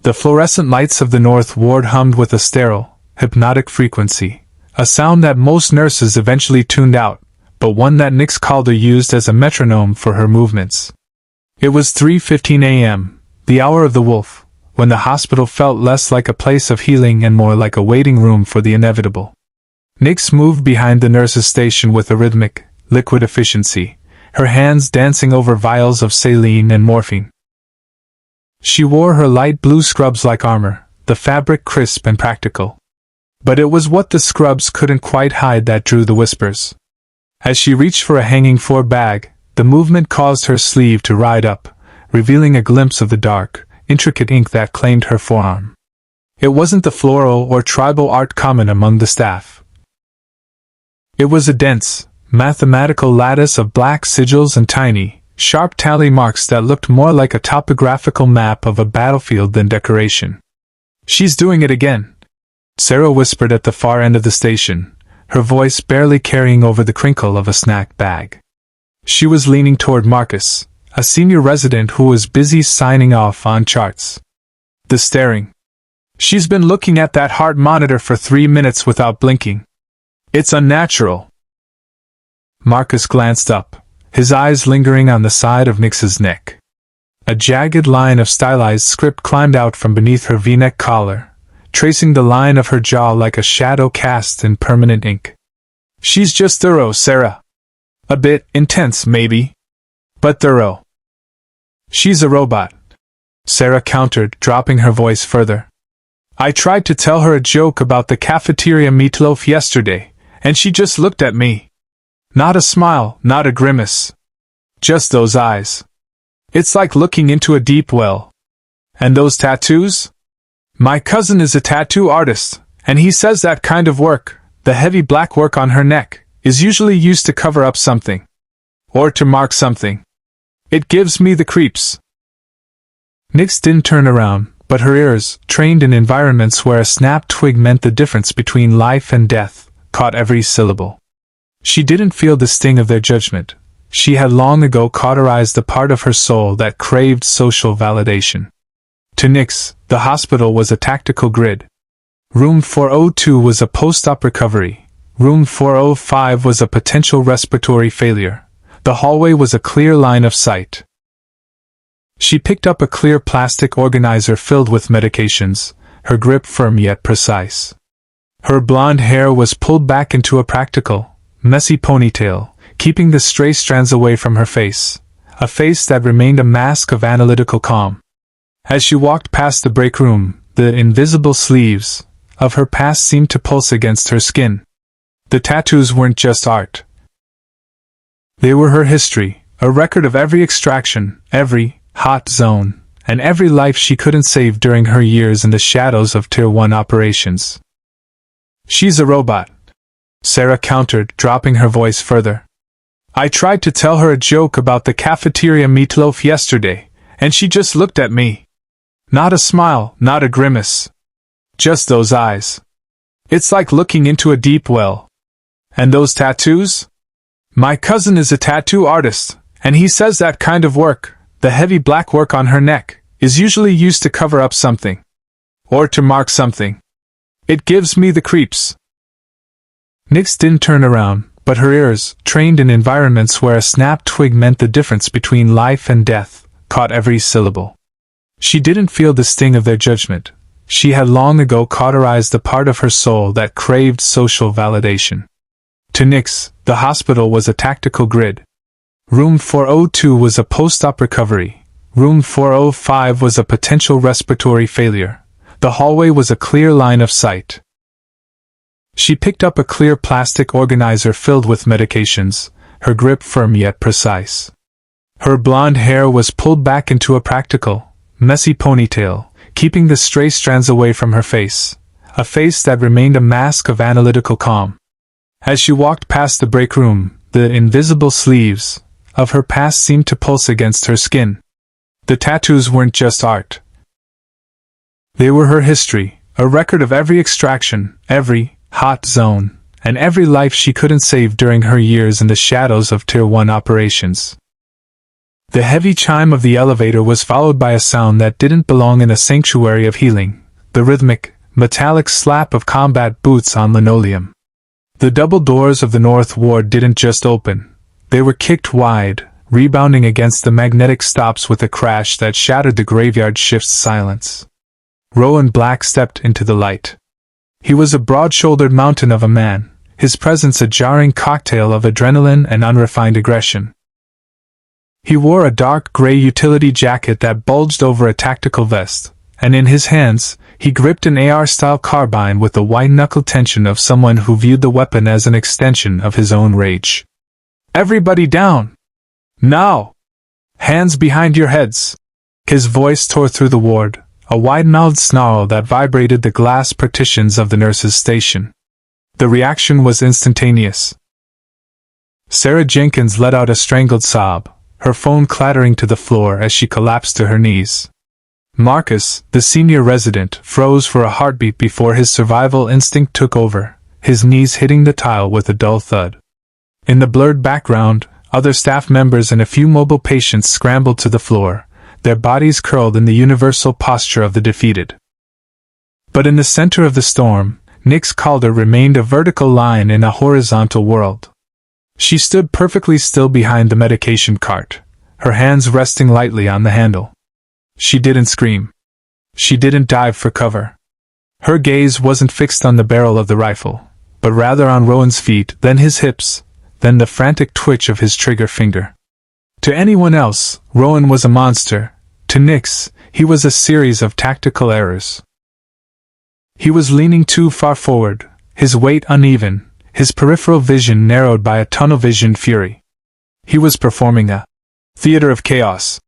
The fluorescent lights of the North Ward hummed with a sterile, hypnotic frequency, a sound that most nurses eventually tuned out, but one that Nyx Calder used as a metronome for her movements. It was 3:15 a.m., the hour of the wolf, when the hospital felt less like a place of healing and more like a waiting room for the inevitable. Nyx moved behind the nurse's station with a rhythmic, liquid efficiency, her hands dancing over vials of saline and morphine. She wore her light blue scrubs like armor, the fabric crisp and practical. But it was what the scrubs couldn't quite hide that drew the whispers. As she reached for a hanging floor bag, the movement caused her sleeve to ride up, revealing a glimpse of the dark, intricate ink that claimed her forearm. It wasn't the floral or tribal art common among the staff. It was a dense, mathematical lattice of black sigils and tiny, sharp tally marks that looked more like a topographical map of a battlefield than decoration. "She's doing it again," Sarah whispered at the far end of the station, her voice barely carrying over the crinkle of a snack bag. She was leaning toward Marcus, a senior resident who was busy signing off on charts. The staring. "She's been looking at that heart monitor for 3 minutes without blinking. It's unnatural." Marcus glanced up, his eyes lingering on the side of Nyx's neck. A jagged line of stylized script climbed out from beneath her V-neck collar, tracing the line of her jaw like a shadow cast in permanent ink. "She's just thorough, Sarah. A bit intense, maybe, but thorough." "She's a robot," Sarah countered, dropping her voice further. "I tried to tell her a joke about the cafeteria meatloaf yesterday, and she just looked at me. Not a smile, not a grimace. Just those eyes. It's like looking into a deep well. And those tattoos? My cousin is a tattoo artist, and he says that kind of work, the heavy black work on her neck, is usually used to cover up something. Or to mark something. It gives me the creeps." Nyx didn't turn around, but her ears, trained in environments where a snapped twig meant the difference between life and death, caught every syllable. She didn't feel the sting of their judgment. She had long ago cauterized the part of her soul that craved social validation. To Nyx, the hospital was a tactical grid. Room 402 was a post-op recovery. Room 405 was a potential respiratory failure. The hallway was a clear line of sight. She picked up a clear plastic organizer filled with medications, her grip firm yet precise. Her blonde hair was pulled back into a practical, messy ponytail, keeping the stray strands away from her face, a face that remained a mask of analytical calm. As she walked past the break room, the invisible sleeves of her past seemed to pulse against her skin. The tattoos weren't just art. They were her history, a record of every extraction, every hot zone, and every life she couldn't save during her years in the shadows of Tier 1 operations. "She's a robot," Sarah countered, dropping her voice further. "I tried to tell her a joke about the cafeteria meatloaf yesterday, and she just looked at me. Not a smile, not a grimace. Just those eyes. It's like looking into a deep well. And those tattoos? My cousin is a tattoo artist, and he says that kind of work, the heavy black work on her neck, is usually used to cover up something. Or to mark something. It gives me the creeps." Nyx didn't turn around, but her ears, trained in environments where a snapped twig meant the difference between life and death, caught every syllable. She didn't feel the sting of their judgment. She had long ago cauterized the part of her soul that craved social validation. To Nyx, the hospital was a tactical grid. Room 402 was a post-op recovery. Room 405 was a potential respiratory failure. The hallway was a clear line of sight. She picked up a clear plastic organizer filled with medications, her grip firm yet precise. Her blonde hair was pulled back into a practical, messy ponytail, keeping the stray strands away from her face, a face that remained a mask of analytical calm. As she walked past the break room, the invisible sleeves of her past seemed to pulse against her skin. The tattoos weren't just art. They were her history, a record of every extraction, every hot zone, and every life she couldn't save during her years in the shadows of Tier 1 operations. The heavy chime of the elevator was followed by a sound that didn't belong in a sanctuary of healing, the rhythmic, metallic slap of combat boots on linoleum. The double doors of the North Ward didn't just open, they were kicked wide, rebounding against the magnetic stops with a crash that shattered the graveyard shift's silence. Rowan Black stepped into the light. He was a broad-shouldered mountain of a man, his presence a jarring cocktail of adrenaline and unrefined aggression. He wore a dark gray utility jacket that bulged over a tactical vest, and in his hands, he gripped an AR-style carbine with the white-knuckle tension of someone who viewed the weapon as an extension of his own rage. "Everybody down! Now! Hands behind your heads!" His voice tore through the ward, a wide-mouthed snarl that vibrated the glass partitions of the nurse's station. The reaction was instantaneous. Sarah Jenkins let out a strangled sob, her phone clattering to the floor as she collapsed to her knees. Marcus, the senior resident, froze for a heartbeat before his survival instinct took over, his knees hitting the tile with a dull thud. In the blurred background, other staff members and a few mobile patients scrambled to the floor, their bodies curled in the universal posture of the defeated. But in the center of the storm, Nyx Calder remained a vertical line in a horizontal world. She stood perfectly still behind the medication cart, her hands resting lightly on the handle. She didn't scream. She didn't dive for cover. Her gaze wasn't fixed on the barrel of the rifle, but rather on Rowan's feet, then his hips, then the frantic twitch of his trigger finger. To anyone else, Rowan was a monster. To Nyx, he was a series of tactical errors. He was leaning too far forward, his weight uneven, his peripheral vision narrowed by a tunnel-visioned fury. He was performing a theater of chaos,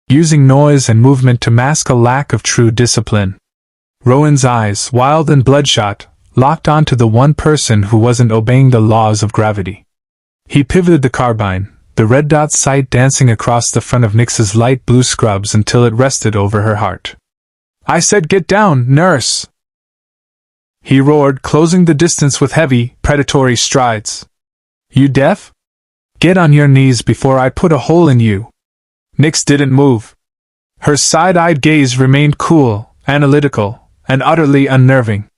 using noise and movement to mask a lack of true discipline. Rowan's eyes, wild and bloodshot, locked onto the one person who wasn't obeying the laws of gravity. He pivoted the carbine, the red dot sight dancing across the front of Nyx's light blue scrubs until it rested over her heart. "I said get down, nurse!" He roared, closing the distance with heavy, predatory strides. "You deaf? Get on your knees before I put a hole in you." Nyx didn't move. Her side-eyed gaze remained cool, analytical, and utterly unnerving.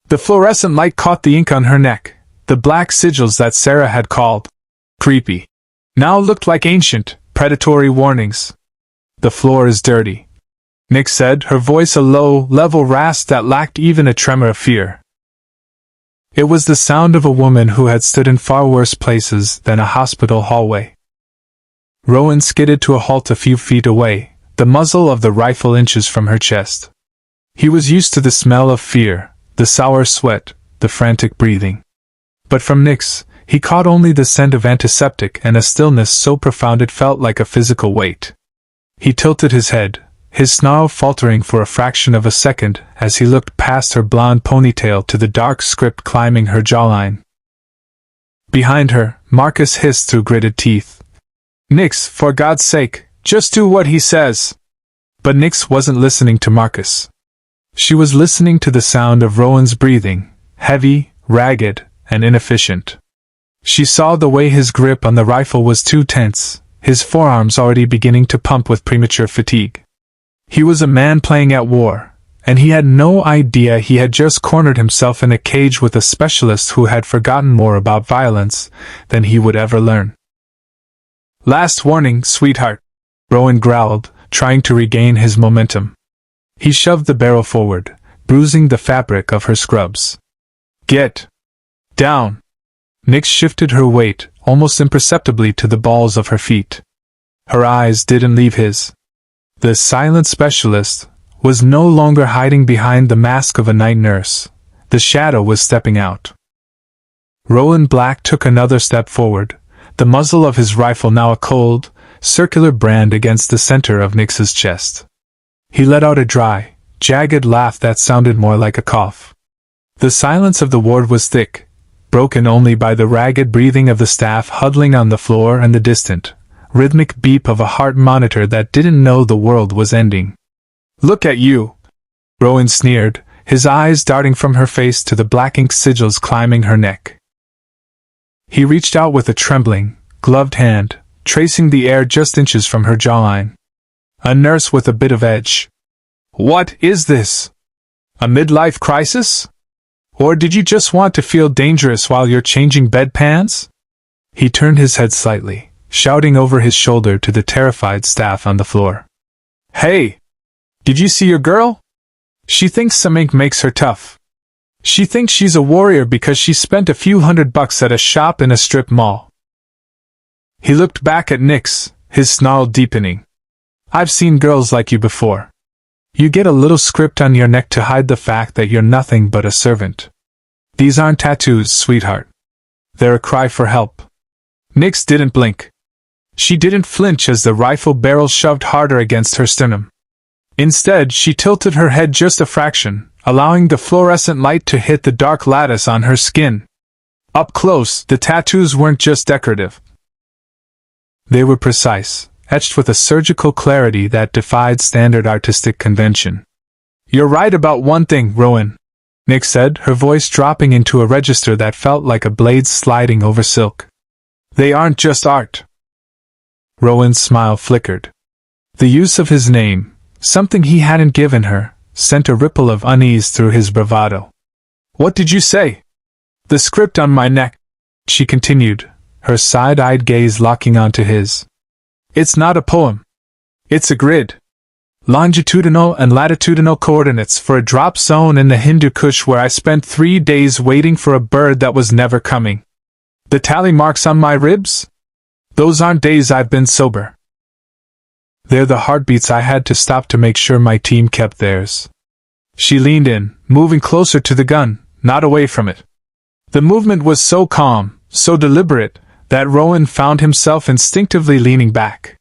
The fluorescent light caught the ink on her neck, the black sigils that Sarah had called creepy now looked like ancient, predatory warnings. "The floor is dirty," Nyx said, her voice a low, level rasp that lacked even a tremor of fear. It was the sound of a woman who had stood in far worse places than a hospital hallway. Rowan skidded to a halt a few feet away, the muzzle of the rifle inches from her chest. He was used to the smell of fear, the sour sweat, the frantic breathing. But from Nyx, he caught only the scent of antiseptic and a stillness so profound it felt like a physical weight. He tilted his head, his snarl faltering for a fraction of a second as he looked past her blonde ponytail to the dark script climbing her jawline. Behind her, Marcus hissed through gritted teeth. "Nyx, for God's sake, just do what he says!" But Nyx wasn't listening to Marcus. She was listening to the sound of Rowan's breathing, heavy, ragged, and inefficient. She saw the way his grip on the rifle was too tense, his forearms already beginning to pump with premature fatigue. He was a man playing at war, and he had no idea he had just cornered himself in a cage with a specialist who had forgotten more about violence than he would ever learn. "Last warning, sweetheart," Rowan growled, trying to regain his momentum. He shoved the barrel forward, bruising the fabric of her scrubs. "Get down!" Nyx shifted her weight, almost imperceptibly, to the balls of her feet. Her eyes didn't leave his. The silent specialist was no longer hiding behind the mask of a night nurse. The shadow was stepping out. Rowan Black took another step forward, the muzzle of his rifle now a cold, circular brand against the center of Nyx's chest. He let out a dry, jagged laugh that sounded more like a cough. The silence of the ward was thick, broken only by the ragged breathing of the staff huddling on the floor and the distant, rhythmic beep of a heart monitor that didn't know the world was ending. "Look at you!" Rowan sneered, his eyes darting from her face to the black ink sigils climbing her neck. He reached out with a trembling, gloved hand, tracing the air just inches from her jawline. A nurse with a bit of edge. What is this? A midlife crisis? Or did you just want to feel dangerous while you're changing bedpans? He turned his head slightly, shouting over his shoulder to the terrified staff on the floor. Hey! Did you see your girl? She thinks some ink makes her tough. She thinks she's a warrior because she spent a few $100 at a shop in a strip mall. He looked back at Nyx, his snarl deepening. I've seen girls like you before. You get a little script on your neck to hide the fact that you're nothing but a servant. These aren't tattoos, sweetheart. They're a cry for help. Nyx didn't blink. She didn't flinch as the rifle barrel shoved harder against her sternum. Instead, she tilted her head just a fraction, allowing the fluorescent light to hit the dark lattice on her skin. Up close, the tattoos weren't just decorative. They were precise, etched with a surgical clarity that defied standard artistic convention. You're right about one thing, Rowan, Nyx said, her voice dropping into a register that felt like a blade sliding over silk. They aren't just art. Rowan's smile flickered. The use of his name, something he hadn't given her, sent a ripple of unease through his bravado. What did you say? The script on my neck, she continued, her side-eyed gaze locking onto his. It's not a poem. It's a grid. Longitudinal and latitudinal coordinates for a drop zone in the Hindu Kush where I spent 3 days waiting for a bird that was never coming. The tally marks on my ribs? Those aren't days I've been sober. They're the heartbeats I had to stop to make sure my team kept theirs. She leaned in, moving closer to the gun, not away from it. The movement was so calm, so deliberate, that Rowan found himself instinctively leaning back.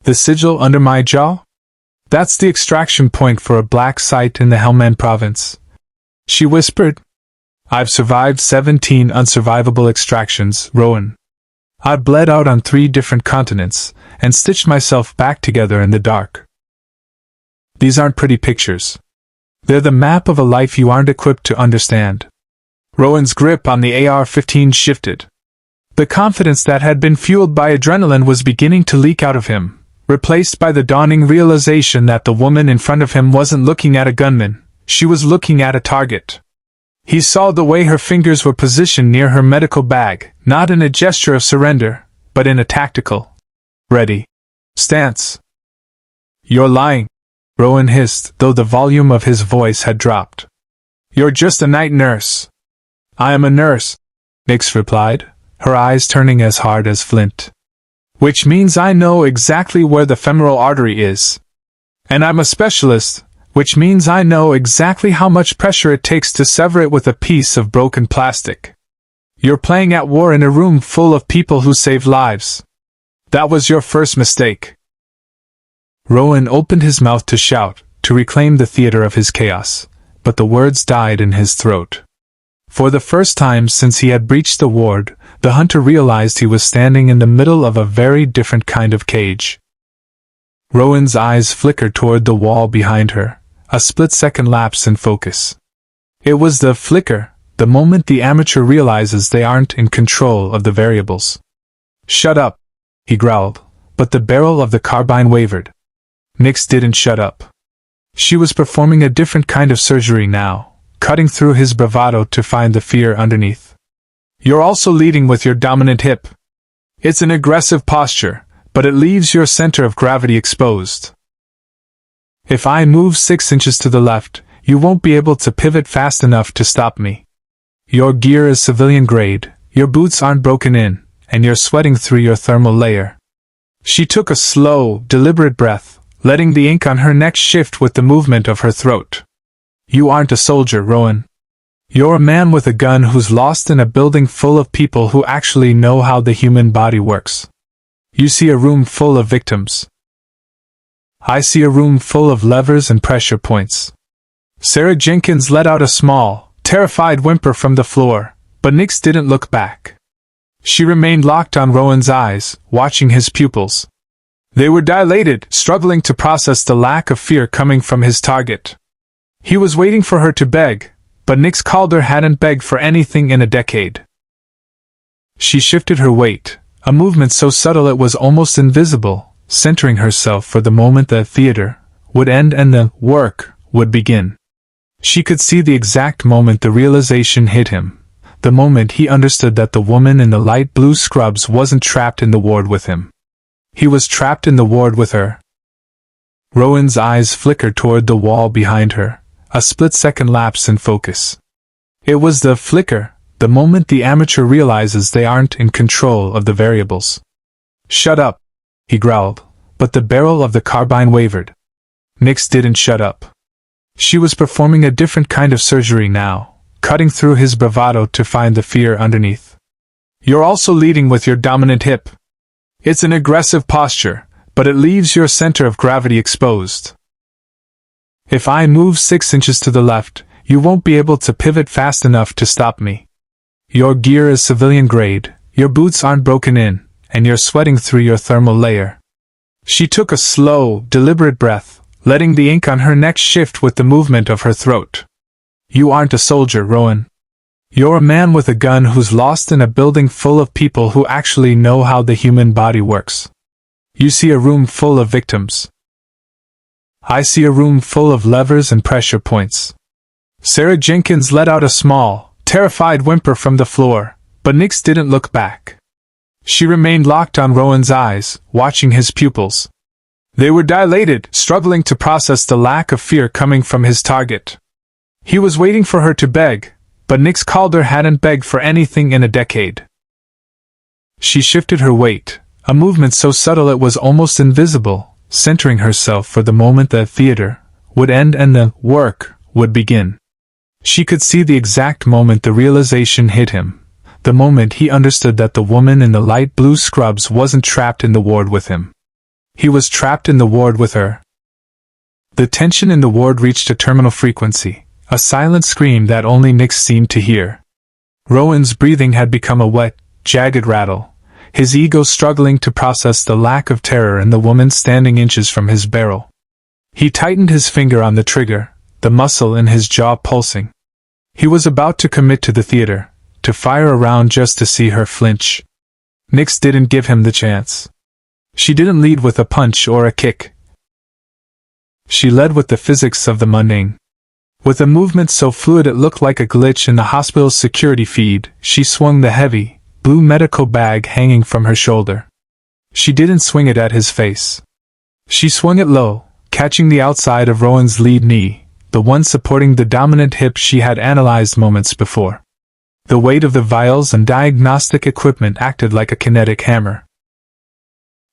The sigil under my jaw? That's the extraction point for a black site in the Helmand province. She whispered. I've survived 17 unsurvivable extractions, Rowan. I bled out on 3 different continents, and stitched myself back together in the dark. These aren't pretty pictures. They're the map of a life you aren't equipped to understand. Rowan's grip on the AR-15 shifted. The confidence that had been fueled by adrenaline was beginning to leak out of him, replaced by the dawning realization that the woman in front of him wasn't looking at a gunman, she was looking at a target. He saw the way her fingers were positioned near her medical bag, not in a gesture of surrender, but in a tactical, ready stance. You're lying, Rowan hissed, though the volume of his voice had dropped. You're just a night nurse. I am a nurse, Nyx replied, her eyes turning as hard as flint. Which means I know exactly where the femoral artery is. And I'm a specialist, which means I know exactly how much pressure it takes to sever it with a piece of broken plastic. You're playing at war in a room full of people who save lives. That was your first mistake. Rowan opened his mouth to shout, to reclaim the theater of his chaos, but the words died in his throat. For the first time since he had breached the ward, the hunter realized he was standing in the middle of a very different kind of cage. Rowan's eyes flickered toward the wall behind her, a split-second lapse in focus. It was the flicker, the moment the amateur realizes they aren't in control of the variables. Shut up, he growled, but the barrel of the carbine wavered. Nyx didn't shut up. She was performing a different kind of surgery now, cutting through his bravado to find the fear underneath. You're also leading with your dominant hip. It's an aggressive posture, but it leaves your center of gravity exposed. If I move 6 inches to the left, you won't be able to pivot fast enough to stop me. Your gear is civilian grade, your boots aren't broken in, and you're sweating through your thermal layer. She took a slow, deliberate breath, letting the ink on her neck shift with the movement of her throat. You aren't a soldier, Rowan. You're a man with a gun who's lost in a building full of people who actually know how the human body works. You see a room full of victims. I see a room full of levers and pressure points. Sarah Jenkins let out a small, terrified whimper from the floor, but Nyx didn't look back. She remained locked on Rowan's eyes, watching his pupils. They were dilated, struggling to process the lack of fear coming from his target. He was waiting for her to beg, but Nyx Calder hadn't begged for anything in a decade. She shifted her weight, a movement so subtle it was almost invisible, centering herself for the moment the theater would end and the work would begin. She could see the exact moment the realization hit him, the moment he understood that the woman in the light blue scrubs wasn't trapped in the ward with him. He was trapped in the ward with her. Rowan's eyes flickered toward the wall behind her, a split-second lapse in focus. It was the flicker, the moment the amateur realizes they aren't in control of the variables. "Shut up," he growled, but the barrel of the carbine wavered. Nyx didn't shut up. She was performing a different kind of surgery now, cutting through his bravado to find the fear underneath. "You're also leading with your dominant hip. It's an aggressive posture, but it leaves your center of gravity exposed. If I move 6 inches to the left, you won't be able to pivot fast enough to stop me. Your gear is civilian grade, your boots aren't broken in, and you're sweating through your thermal layer." She took a slow, deliberate breath, letting the ink on her neck shift with the movement of her throat. "You aren't a soldier, Rowan. You're a man with a gun who's lost in a building full of people who actually know how the human body works. You see a room full of victims. I see a room full of levers and pressure points." Sarah Jenkins let out a small, terrified whimper from the floor, but Nyx didn't look back. She remained locked on Rowan's eyes, watching his pupils. They were dilated, struggling to process the lack of fear coming from his target. He was waiting for her to beg, but Nyx Calder hadn't begged for anything in a decade. She shifted her weight, a movement so subtle it was almost invisible, centering herself for the moment the theater would end and the work would begin. She could see the exact moment the realization hit him, the moment he understood that the woman in the light blue scrubs wasn't trapped in the ward with him. He was trapped in the ward with her. The tension in the ward reached a terminal frequency, a silent scream that only Nyx seemed to hear. Rowan's breathing had become a wet, jagged rattle, his ego struggling to process the lack of terror in the woman standing inches from his barrel. He tightened his finger on the trigger, the muscle in his jaw pulsing. He was about to commit to the theater, to fire a round just to see her flinch. Nyx didn't give him the chance. She didn't lead with a punch or a kick. She led with the physics of the mundane. With a movement so fluid it looked like a glitch in the hospital's security feed, she swung the heavy, blue medical bag hanging from her shoulder. She didn't swing it at his face. She swung it low, catching the outside of Rowan's lead knee, the one supporting the dominant hip she had analyzed moments before. The weight of the vials and diagnostic equipment acted like a kinetic hammer.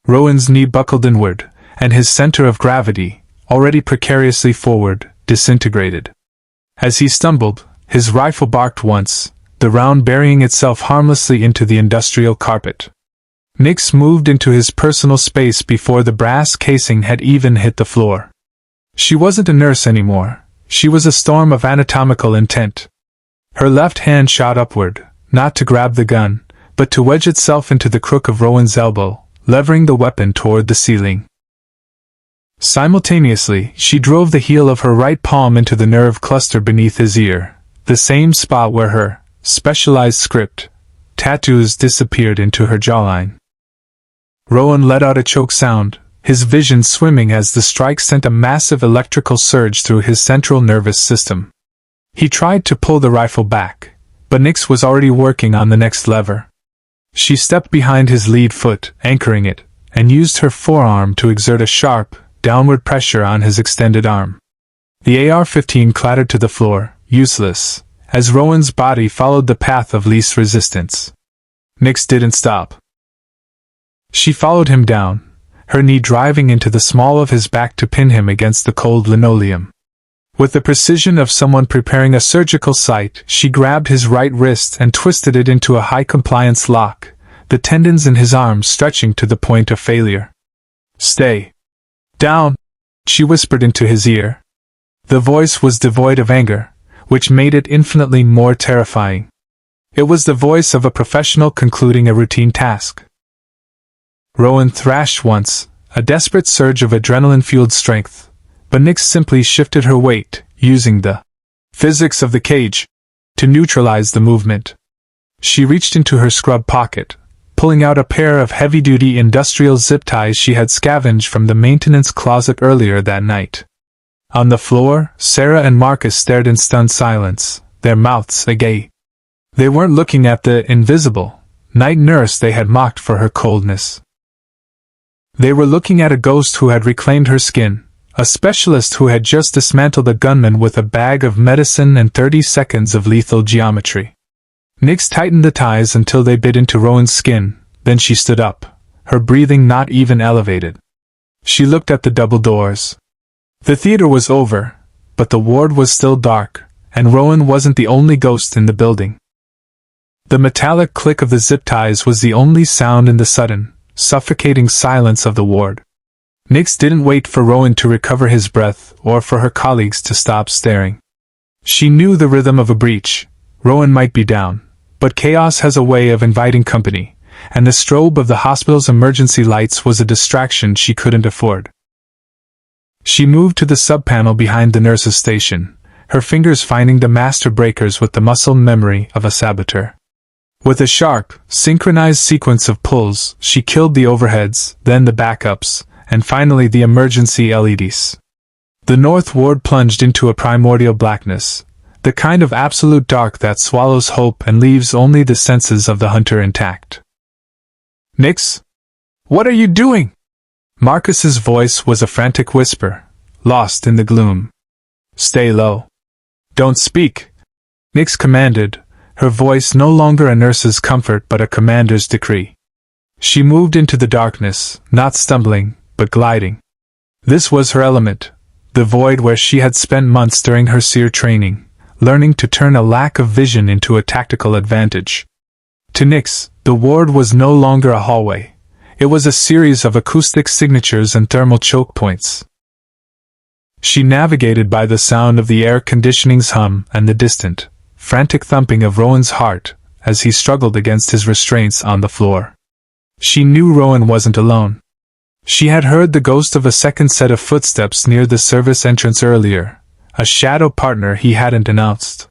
Rowan's knee buckled inward, and his center of gravity, already precariously forward, disintegrated. As he stumbled, his rifle barked once, the round burying itself harmlessly into the industrial carpet. Nyx moved into his personal space before the brass casing had even hit the floor. She wasn't a nurse anymore, she was a storm of anatomical intent. Her left hand shot upward, not to grab the gun, but to wedge itself into the crook of Rowan's elbow, levering the weapon toward the ceiling. Simultaneously, she drove the heel of her right palm into the nerve cluster beneath his ear, the same spot where her specialized script tattoos disappeared into her jawline. Rowan let out a choke sound, his vision swimming as the strike sent a massive electrical surge through his central nervous system. He tried to pull the rifle back, but Nyx was already working on the next lever. She stepped behind his lead foot, anchoring it, and used her forearm to exert a sharp, downward pressure on his extended arm. The AR-15 clattered to the floor, useless, as Rowan's body followed the path of least resistance. Nyx didn't stop. She followed him down, her knee driving into the small of his back to pin him against the cold linoleum. With the precision of someone preparing a surgical site, she grabbed his right wrist and twisted it into a high-compliance lock, the tendons in his arms stretching to the point of failure. "Stay down," she whispered into his ear. The voice was devoid of anger, which made it infinitely more terrifying. It was the voice of a professional concluding a routine task. Rowan thrashed once, a desperate surge of adrenaline-fueled strength, but Nyx simply shifted her weight, using the physics of the cage to neutralize the movement. She reached into her scrub pocket, pulling out a pair of heavy-duty industrial zip ties she had scavenged from the maintenance closet earlier that night. On the floor, Sarah and Marcus stared in stunned silence, their mouths agape. They weren't looking at the invisible night nurse they had mocked for her coldness. They were looking at a ghost who had reclaimed her skin, a specialist who had just dismantled a gunman with a bag of medicine and 30 seconds of lethal geometry. Nyx tightened the ties until they bit into Rowan's skin, then she stood up, her breathing not even elevated. She looked at the double doors. The theater was over, but the ward was still dark, and Rowan wasn't the only ghost in the building. The metallic click of the zip ties was the only sound in the sudden, suffocating silence of the ward. Nyx didn't wait for Rowan to recover his breath or for her colleagues to stop staring. She knew the rhythm of a breach. Rowan might be down, but chaos has a way of inviting company, and the strobe of the hospital's emergency lights was a distraction she couldn't afford. She moved to the sub-panel behind the nurse's station, her fingers finding the master breakers with the muscle memory of a saboteur. With a sharp, synchronized sequence of pulls, she killed the overheads, then the backups, and finally the emergency LEDs. The North Ward plunged into a primordial blackness, the kind of absolute dark that swallows hope and leaves only the senses of the hunter intact. "Nyx? What are you doing?" Marcus's voice was a frantic whisper, lost in the gloom. "Stay low. Don't speak," Nyx commanded, her voice no longer a nurse's comfort but a commander's decree. She moved into the darkness, not stumbling, but gliding. This was her element, the void where she had spent months during her seer training, learning to turn a lack of vision into a tactical advantage. To Nyx, the ward was no longer a hallway. It was a series of acoustic signatures and thermal choke points. She navigated by the sound of the air conditioning's hum and the distant, frantic thumping of Rowan's heart as he struggled against his restraints on the floor. She knew Rowan wasn't alone. She had heard the ghost of a second set of footsteps near the service entrance earlier, a shadow partner he hadn't announced.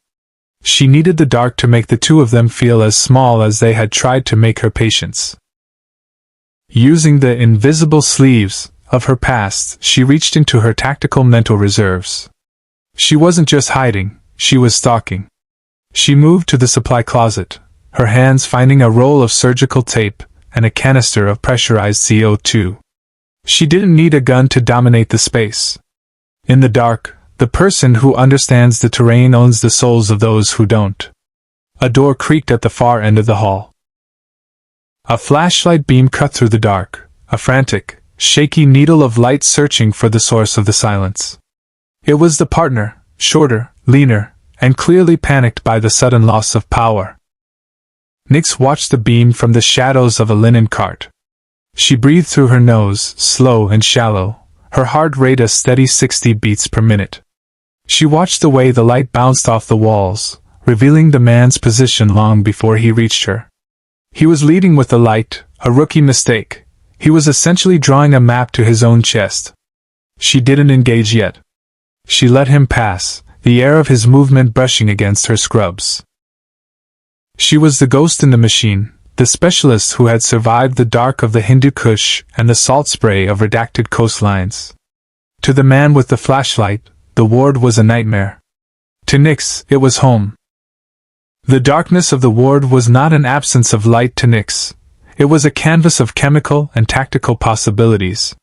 She needed the dark to make the two of them feel as small as they had tried to make her patients. Using the invisible sleeves of her past, she reached into her tactical mental reserves. She wasn't just hiding, she was stalking. She moved to the supply closet, her hands finding a roll of surgical tape and a canister of pressurized CO2. She didn't need a gun to dominate the space. In the dark, the person who understands the terrain owns the souls of those who don't. A door creaked at the far end of the hall. A flashlight beam cut through the dark, a frantic, shaky needle of light searching for the source of the silence. It was the partner, shorter, leaner, and clearly panicked by the sudden loss of power. Nyx watched the beam from the shadows of a linen cart. She breathed through her nose, slow and shallow, her heart rate a steady 60 beats per minute. She watched the way the light bounced off the walls, revealing the man's position long before he reached her. He was leading with the light, a rookie mistake. He was essentially drawing a map to his own chest. She didn't engage yet. She let him pass, the air of his movement brushing against her scrubs. She was the ghost in the machine, the specialist who had survived the dark of the Hindu Kush and the salt spray of redacted coastlines. To the man with the flashlight, the ward was a nightmare. To Nyx, it was home. The darkness of the ward was not an absence of light to Nyx. It was a canvas of chemical and tactical possibilities.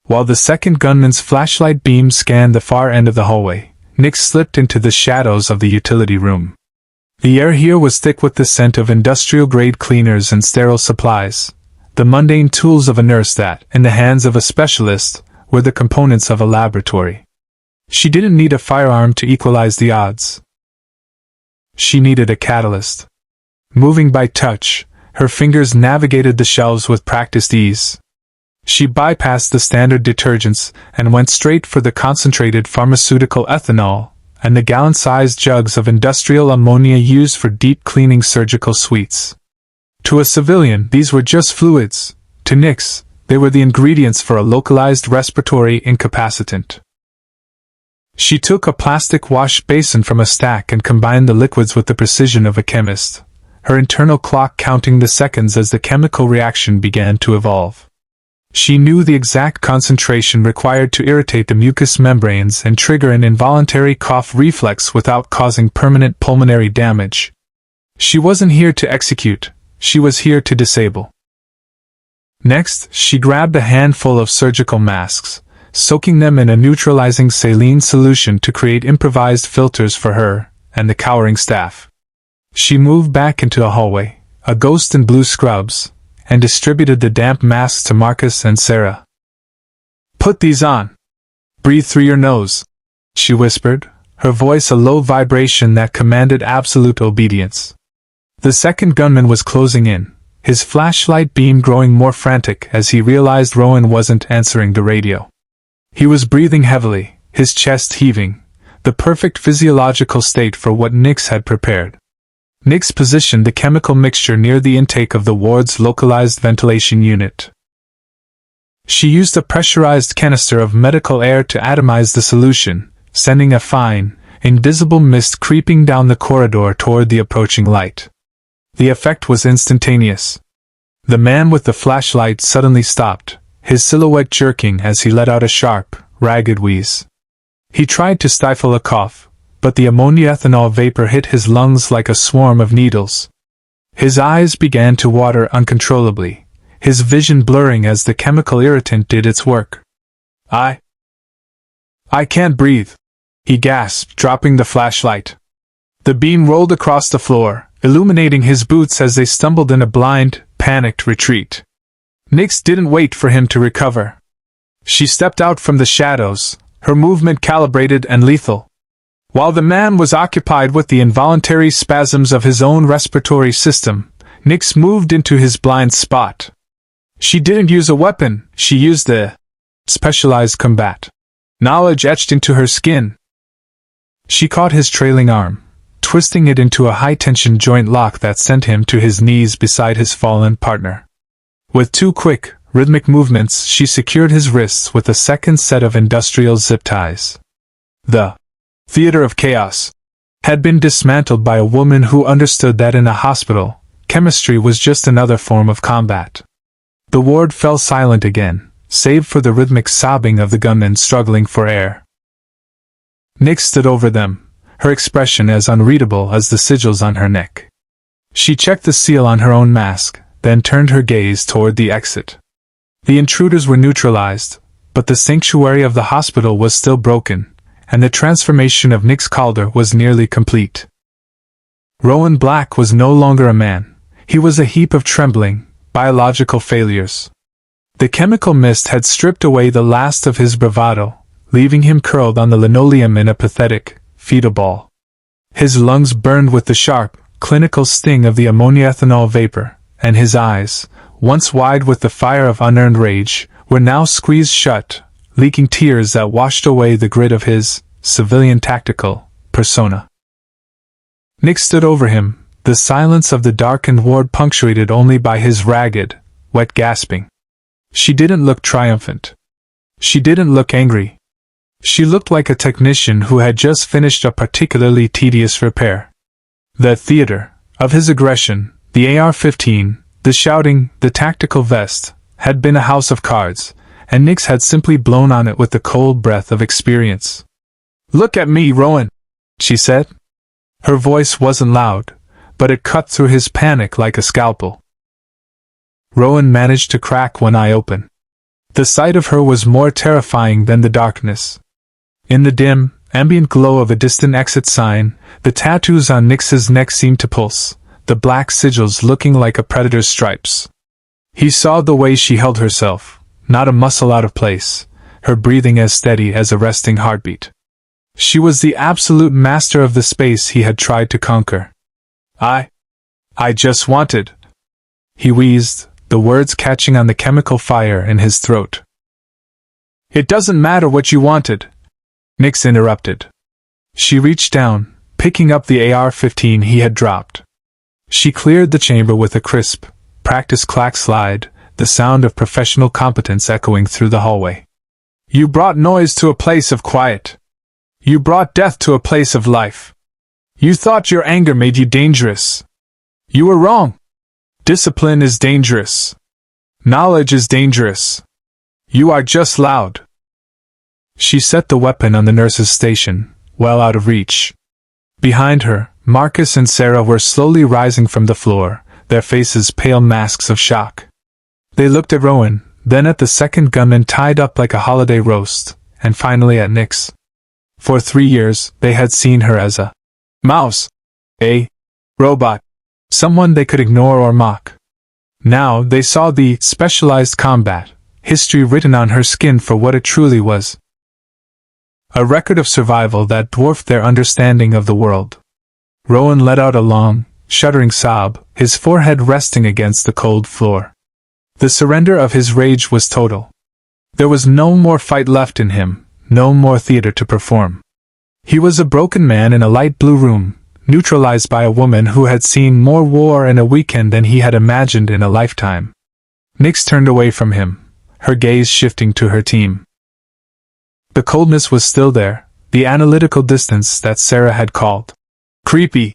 While the second gunman's flashlight beam scanned the far end of the hallway, Nyx slipped into the shadows of the utility room. The air here was thick with the scent of industrial-grade cleaners and sterile supplies, the mundane tools of a nurse that, in the hands of a specialist, were the components of a laboratory. She didn't need a firearm to equalize the odds. She needed a catalyst. Moving by touch, her fingers navigated the shelves with practiced ease. She bypassed the standard detergents and went straight for the concentrated pharmaceutical ethanol and the gallon-sized jugs of industrial ammonia used for deep-cleaning surgical suites. To a civilian, these were just fluids. To Nyx, they were the ingredients for a localized respiratory incapacitant. She took a plastic wash basin from a stack and combined the liquids with the precision of a chemist, her internal clock counting the seconds as the chemical reaction began to evolve. She knew the exact concentration required to irritate the mucous membranes and trigger an involuntary cough reflex without causing permanent pulmonary damage. She wasn't here to execute, she was here to disable. Next, she grabbed a handful of surgical masks, soaking them in a neutralizing saline solution to create improvised filters for her and the cowering staff. She moved back into the hallway, a ghost in blue scrubs, and distributed the damp masks to Marcus and Sarah. "Put these on. Breathe through your nose," she whispered, her voice a low vibration that commanded absolute obedience. The second gunman was closing in, his flashlight beam growing more frantic as he realized Rowan wasn't answering the radio. He was breathing heavily, his chest heaving, the perfect physiological state for what Nyx had prepared. Nyx positioned the chemical mixture near the intake of the ward's localized ventilation unit. She used a pressurized canister of medical air to atomize the solution, sending a fine, invisible mist creeping down the corridor toward the approaching light. The effect was instantaneous. The man with the flashlight suddenly stopped, his silhouette jerking as he let out a sharp, ragged wheeze. He tried to stifle a cough, but the ammonia-ethanol vapor hit his lungs like a swarm of needles. His eyes began to water uncontrollably, his vision blurring as the chemical irritant did its work. I can't breathe," he gasped, dropping the flashlight. The beam rolled across the floor, illuminating his boots as they stumbled in a blind, panicked retreat. Nyx didn't wait for him to recover. She stepped out from the shadows, her movement calibrated and lethal. While the man was occupied with the involuntary spasms of his own respiratory system, Nyx moved into his blind spot. She didn't use a weapon, she used the specialized combat knowledge etched into her skin. She caught his trailing arm, twisting it into a high-tension joint lock that sent him to his knees beside his fallen partner. With 2 quick, rhythmic movements, she secured his wrists with a second set of industrial zip ties. The theater of chaos had been dismantled by a woman who understood that in a hospital, chemistry was just another form of combat. The ward fell silent again, save for the rhythmic sobbing of the gunmen struggling for air. Nyx stood over them, her expression as unreadable as the sigils on her neck. She checked the seal on her own mask, then turned her gaze toward the exit. The intruders were neutralized, but the sanctuary of the hospital was still broken, and the transformation of Nyx Calder was nearly complete. Rowan Black was no longer a man, he was a heap of trembling, biological failures. The chemical mist had stripped away the last of his bravado, leaving him curled on the linoleum in a pathetic, fetal ball. His lungs burned with the sharp, clinical sting of the ammonia-ethanol vapor, and his eyes, once wide with the fire of unearned rage, were now squeezed shut, leaking tears that washed away the grit of his civilian tactical persona. Nyx stood over him, the silence of the darkened ward punctuated only by his ragged, wet gasping. She didn't look triumphant. She didn't look angry. She looked like a technician who had just finished a particularly tedious repair. The theater of his aggression, the AR-15, the shouting, the tactical vest, had been a house of cards, and Nyx had simply blown on it with the cold breath of experience. "Look at me, Rowan," she said. Her voice wasn't loud, but it cut through his panic like a scalpel. Rowan managed to crack one eye open. The sight of her was more terrifying than the darkness. In the dim, ambient glow of a distant exit sign, the tattoos on Nyx's neck seemed to pulse, the black sigils looking like a predator's stripes. He saw the way she held herself, not a muscle out of place, her breathing as steady as a resting heartbeat. She was the absolute master of the space he had tried to conquer. I just wanted," he wheezed, the words catching on the chemical fire in his throat. "It doesn't matter what you wanted," Nyx interrupted. She reached down, picking up the AR-15 he had dropped. She cleared the chamber with a crisp, practiced clack slide, the sound of professional competence echoing through the hallway. "You brought noise to a place of quiet. You brought death to a place of life. You thought your anger made you dangerous. You were wrong. Discipline is dangerous. Knowledge is dangerous. You are just loud. She set the weapon on the nurse's station, well out of reach. Behind her, Marcus and Sarah were slowly rising from the floor, their faces pale masks of shock. They looked at Rowan, then at the second gunman tied up like a holiday roast, and finally at Nyx. For 3 years, they had seen her as a mouse, a robot, someone they could ignore or mock. Now they saw the specialized combat, history written on her skin for what it truly was. A record of survival that dwarfed their understanding of the world. Rowan let out a long, shuddering sob, his forehead resting against the cold floor. The surrender of his rage was total. There was no more fight left in him, no more theater to perform. He was a broken man in a light blue room, neutralized by a woman who had seen more war in a weekend than he had imagined in a lifetime. Nyx turned away from him, her gaze shifting to her team. The coldness was still there, the analytical distance that Sarah had called creepy,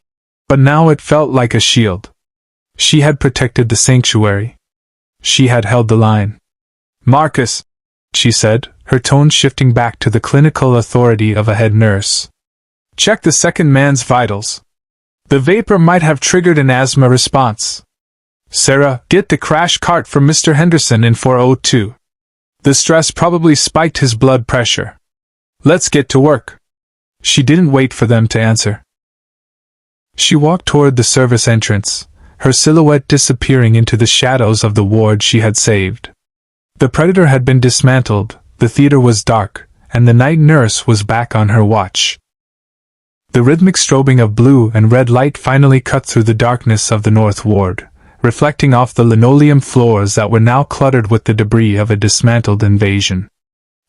but now it felt like a shield. She had protected the sanctuary. She had held the line. Marcus, she said, her tone shifting back to the clinical authority of a head nurse. Check the second man's vitals. The vapor might have triggered an asthma response. Sarah, get the crash cart for Mr. Henderson in 402. The stress probably spiked his blood pressure. Let's get to work. She didn't wait for them to answer. She walked toward the service entrance, her silhouette disappearing into the shadows of the ward she had saved. The predator had been dismantled, the theater was dark, and the night nurse was back on her watch. The rhythmic strobing of blue and red light finally cut through the darkness of the north ward, reflecting off the linoleum floors that were now cluttered with the debris of a dismantled invasion.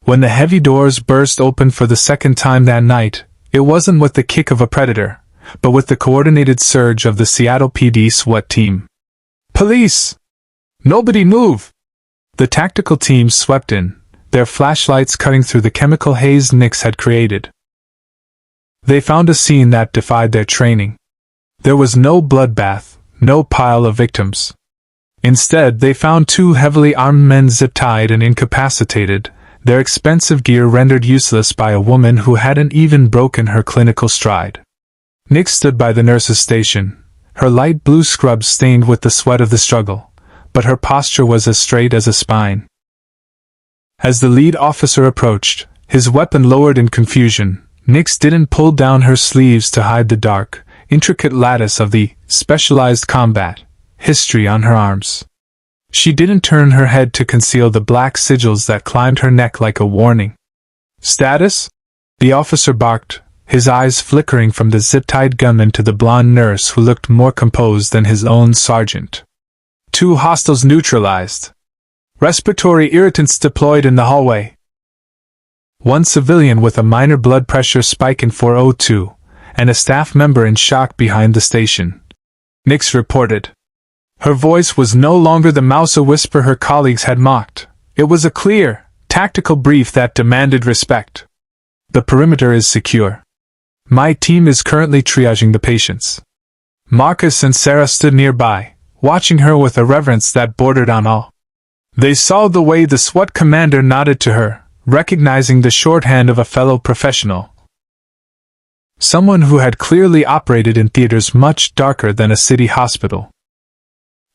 When the heavy doors burst open for the second time that night, it wasn't with the kick of a predator, but with the coordinated surge of the Seattle PD SWAT team. Police! Nobody move! The tactical team swept in, their flashlights cutting through the chemical haze Nyx had created. They found a scene that defied their training. There was no bloodbath, no pile of victims. Instead, they found 2 heavily armed men zip-tied and incapacitated, their expensive gear rendered useless by a woman who hadn't even broken her clinical stride. Nyx stood by the nurse's station, her light blue scrubs stained with the sweat of the struggle, but her posture was as straight as a spine. As the lead officer approached, his weapon lowered in confusion, Nyx didn't pull down her sleeves to hide the dark, intricate lattice of the specialized combat history on her arms. She didn't turn her head to conceal the black sigils that climbed her neck like a warning. Status? The officer barked, his eyes flickering from the zip-tied gunman to the blonde nurse who looked more composed than his own sergeant. 2 hostiles neutralized. Respiratory irritants deployed in the hallway. 1 civilian with a minor blood pressure spike in 402, and a staff member in shock behind the station. Nyx reported. Her voice was no longer the mouse whisper her colleagues had mocked. It was a clear, tactical brief that demanded respect. The perimeter is secure. My team is currently triaging the patients. Marcus and Sarah stood nearby, watching her with a reverence that bordered on awe. They saw the way the SWAT commander nodded to her, recognizing the shorthand of a fellow professional. Someone who had clearly operated in theaters much darker than a city hospital.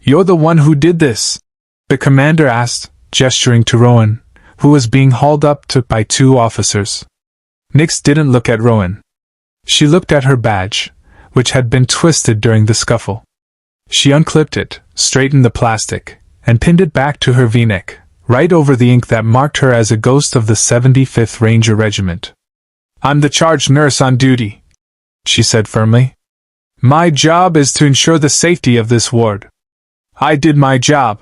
You're the one who did this? The commander asked, gesturing to Rowan, who was being hauled up by 2 officers. Nyx didn't look at Rowan. She looked at her badge, which had been twisted during the scuffle. She unclipped it, straightened the plastic, and pinned it back to her V-neck, right over the ink that marked her as a ghost of the 75th Ranger Regiment. I'm the charge nurse on duty, she said firmly. My job is to ensure the safety of this ward. I did my job.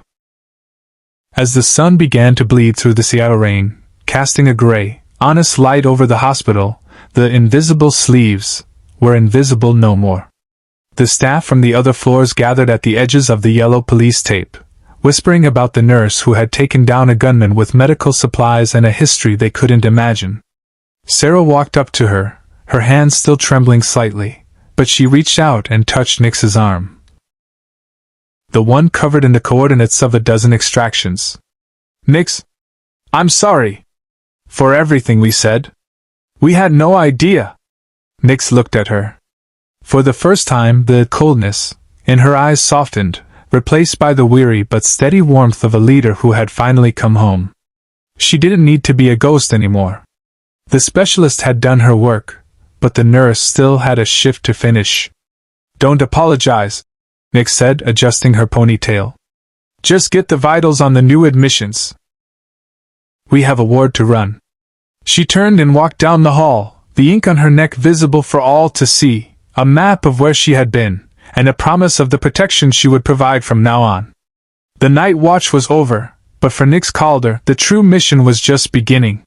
As the sun began to bleed through the Seattle rain, casting a gray, honest light over the hospital, the invisible sleeves were invisible no more. The staff from the other floors gathered at the edges of the yellow police tape, whispering about the nurse who had taken down a gunman with medical supplies and a history they couldn't imagine. Sarah walked up to her, her hands still trembling slightly, but she reached out and touched Nyx's arm. the one covered in the coordinates of a dozen extractions. Nyx, I'm sorry. For everything we said. We had no idea. Nyx looked at her. For the first time, the coldness in her eyes softened, replaced by the weary but steady warmth of a leader who had finally come home. She didn't need to be a ghost anymore. The specialist had done her work, but the nurse still had a shift to finish. Don't apologize, Nyx said, adjusting her ponytail. Just get the vitals on the new admissions. We have a ward to run. She turned and walked down the hall, the ink on her neck visible for all to see, a map of where she had been, and a promise of the protection she would provide from now on. The night watch was over, but for Nyx Calder, the true mission was just beginning.